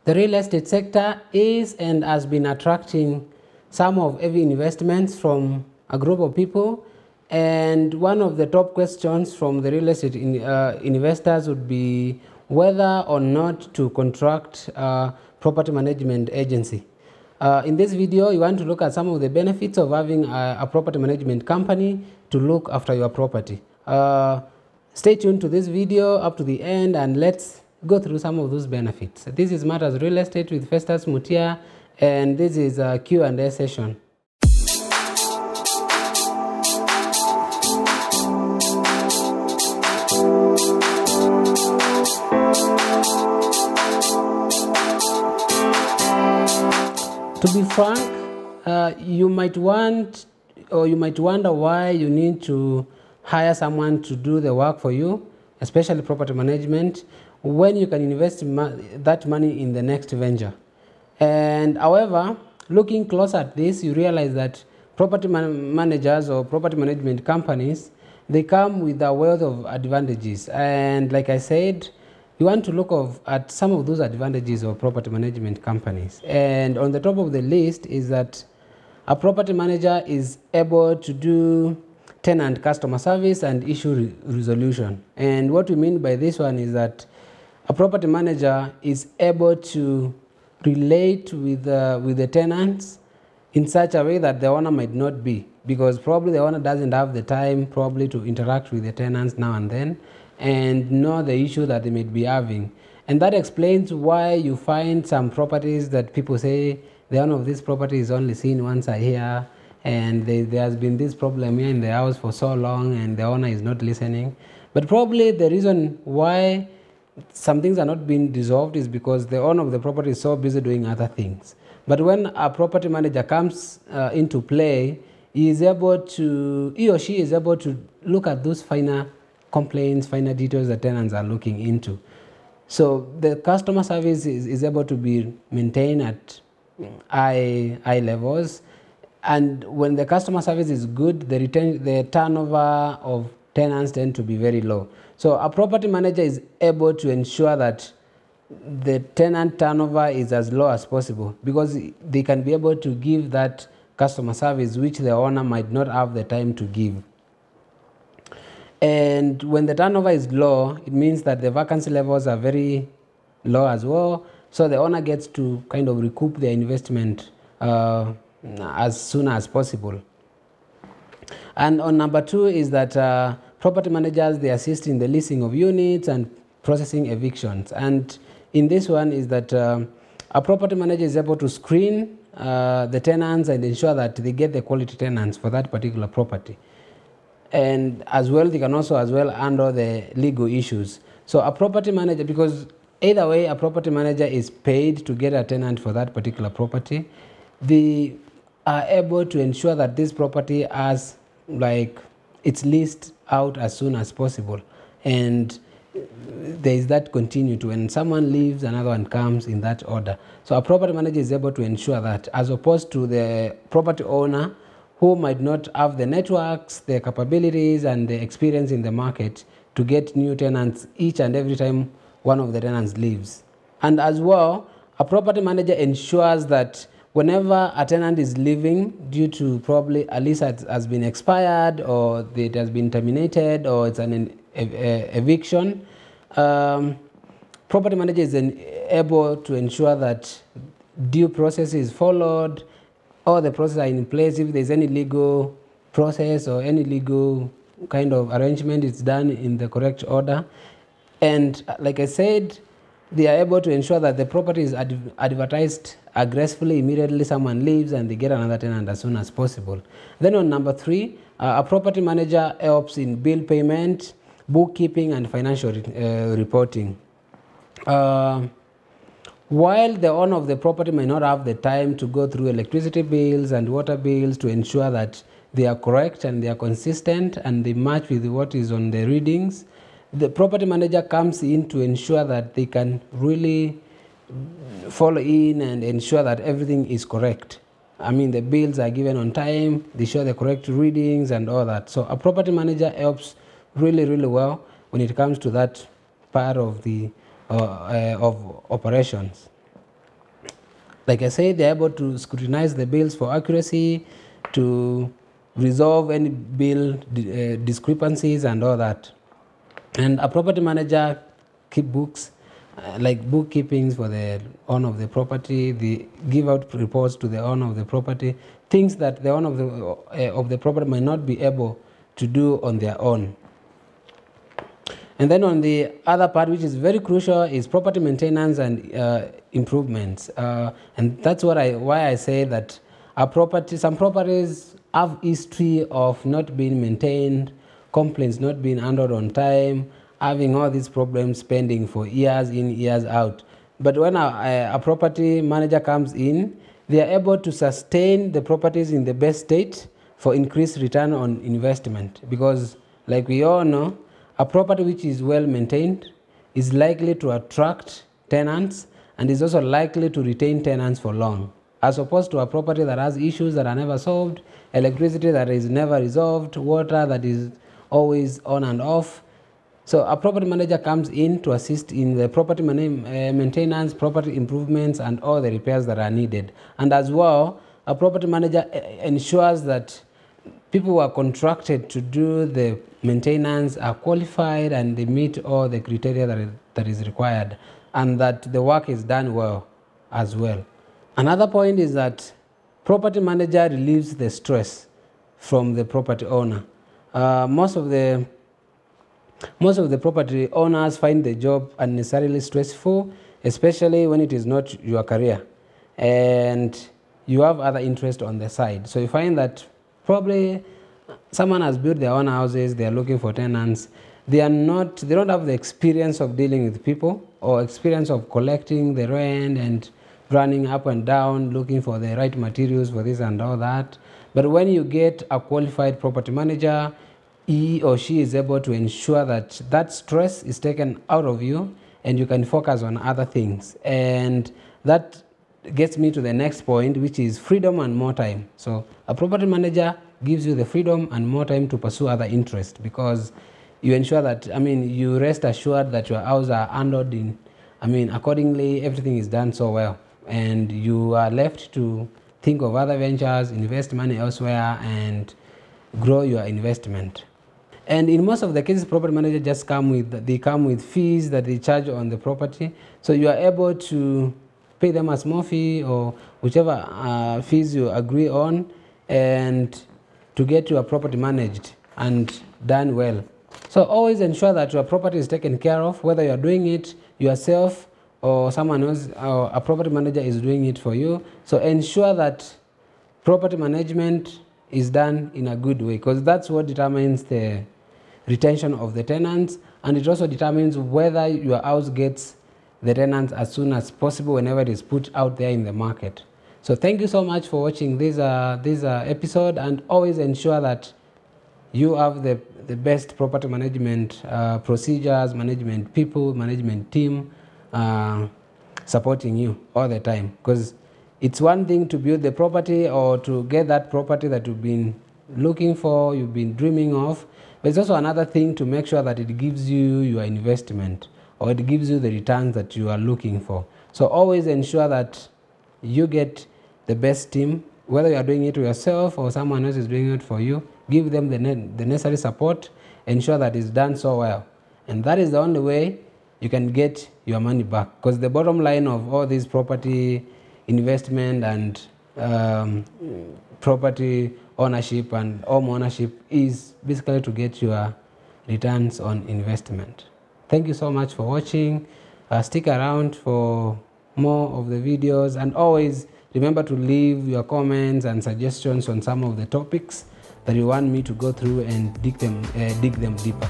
The real estate sector is and has been attracting some of heavy investments from a group of people, and one of the top questions from the real estate investors would be whether or not to contract a property management agency. In this video, you want to look at some of the benefits of having a property management company to look after your property. Stay tuned to this video up to the end and let's go through some of those benefits. This is Matters Real Estate with Festus, Mutia, and this is a Q&A session. To be frank, you might want or you might wonder why you need to hire someone to do the work for you, especially property management, when you can invest that money in the next venture. And however, looking closer at this, you realize that property managers or property management companies, they come with a wealth of advantages. And like I said, you want to look at some of those advantages of property management companies. And on the top of the list is that a property manager is able to do tenant customer service and issue resolution. And what we mean by this one is that a property manager is able to relate with the tenants in such a way that the owner might not be, because probably the owner doesn't have the time probably to interact with the tenants now and then and know the issue that they may be having. And that explains why you find some properties that people say the owner of this property is only seen once a year, and there has been this problem here in the house for so long and the owner is not listening. But probably the reason why some things are not being resolved is because the owner of the property is so busy doing other things. But when a property manager comes into play, he or she is able to look at those finer complaints, finer details that tenants are looking into. So the customer service is able to be maintained at high levels. And when the customer service is good, the turnover of tenants tend to be very low. So a property manager is able to ensure that the tenant turnover is as low as possible, because they can be able to give that customer service which the owner might not have the time to give. And when the turnover is low, it means that the vacancy levels are very low as well. So the owner gets to kind of recoup their investment as soon as possible. And on number two is that property managers, they assist in the leasing of units and processing evictions. And in this one is that a property manager is able to screen the tenants and ensure that they get the quality tenants for that particular property. And as well, they can also handle the legal issues. So a property manager, because either way, a property manager is paid to get a tenant for that particular property, they are able to ensure that this property has, like, it's leased out as soon as possible. And there is that continuity. When someone leaves, another one comes in that order. So a property manager is able to ensure that, as opposed to the property owner who might not have the networks, the capabilities, and the experience in the market to get new tenants each and every time one of the tenants leaves. And as well, a property manager ensures that whenever a tenant is leaving due to probably a lease has been expired, or it has been terminated, or it's an eviction, property manager is able to ensure that due process is followed, all the processes are in place. If there's any legal process or any legal kind of arrangement, it's done in the correct order. And like I said, they are able to ensure that the property is advertised aggressively immediately someone leaves, and they get another tenant as soon as possible. Then on number three, a property manager helps in bill payment, bookkeeping, and financial reporting. While the owner of the property may not have the time to go through electricity bills and water bills to ensure that they are correct and they are consistent and they match with what is on the readings, the property manager comes in to ensure that they can really follow in and ensure that everything is correct. I mean, the bills are given on time, they show the correct readings and all that. So a property manager helps really well when it comes to that part of the of operations. Like I said, they're able to scrutinize the bills for accuracy, to resolve any bill discrepancies and all that. And a property manager keep books, like bookkeepings for the owner of the property. They give out reports to the owner of the property, things that the owner of the property might not be able to do on their own. And then on the other part, which is very crucial, is property maintenance and improvements. And that's why I say that some properties have history of not being maintained, complaints not being handled on time, having all these problems pending for years in, years out. But when a property manager comes in, they are able to sustain the properties in the best state for increased return on investment. Because like we all know, a property which is well maintained is likely to attract tenants and is also likely to retain tenants for long, as opposed to a property that has issues that are never solved, electricity that is never resolved, water that is always on and off. So a property manager comes in to assist in the property maintenance, property improvements, and all the repairs that are needed. And as well, a property manager ensures that people who are contracted to do the maintenance are qualified and they meet all the criteria that is required, and that the work is done well as well. Another point is that property manager relieves the stress from the property owner. Most of the property owners find the job unnecessarily stressful, especially when it is not your career and you have other interests on the side. So you find that probably someone has built their own houses, they are looking for tenants. They don't have the experience of dealing with people or experience of collecting the rent and running up and down, looking for the right materials for this and all that. But when you get a qualified property manager, he or she is able to ensure that that stress is taken out of you and you can focus on other things. And that gets me to the next point, which is freedom and more time. So a property manager gives you the freedom and more time to pursue other interests, because you ensure that, you rest assured that your house are handled accordingly, everything is done so well. And you are left to think of other ventures, invest money elsewhere, and grow your investment. And in most of the cases, property managers just come with fees that they charge on the property. So you are able to pay them a small fee or whichever fees you agree on, and to get your property managed and done well. So always ensure that your property is taken care of, whether you are doing it yourself or someone else, or a property manager is doing it for you. So ensure that property management is done in a good way, because that's what determines the retention of the tenants, and it also determines whether your house gets the tenants as soon as possible whenever it is put out there in the market. So thank you so much for watching this episode, and always ensure that you have the best property management procedures, management people, management team supporting you all the time. Because it's one thing to build the property or to get that property that you've been looking for, you've been dreaming of, but it's also another thing to make sure that it gives you your investment, or it gives you the returns that you are looking for. So always ensure that you get the best team, whether you are doing it yourself or someone else is doing it for you. Give them the necessary support, ensure that it's done so well. And that is the only way you can get your money back. Because the bottom line of all this property investment and property ownership and home ownership is basically to get your returns on investment. Thank you so much for watching. Stick around for more of the videos, and always remember to leave your comments and suggestions on some of the topics that you want me to go through and dig them deeper.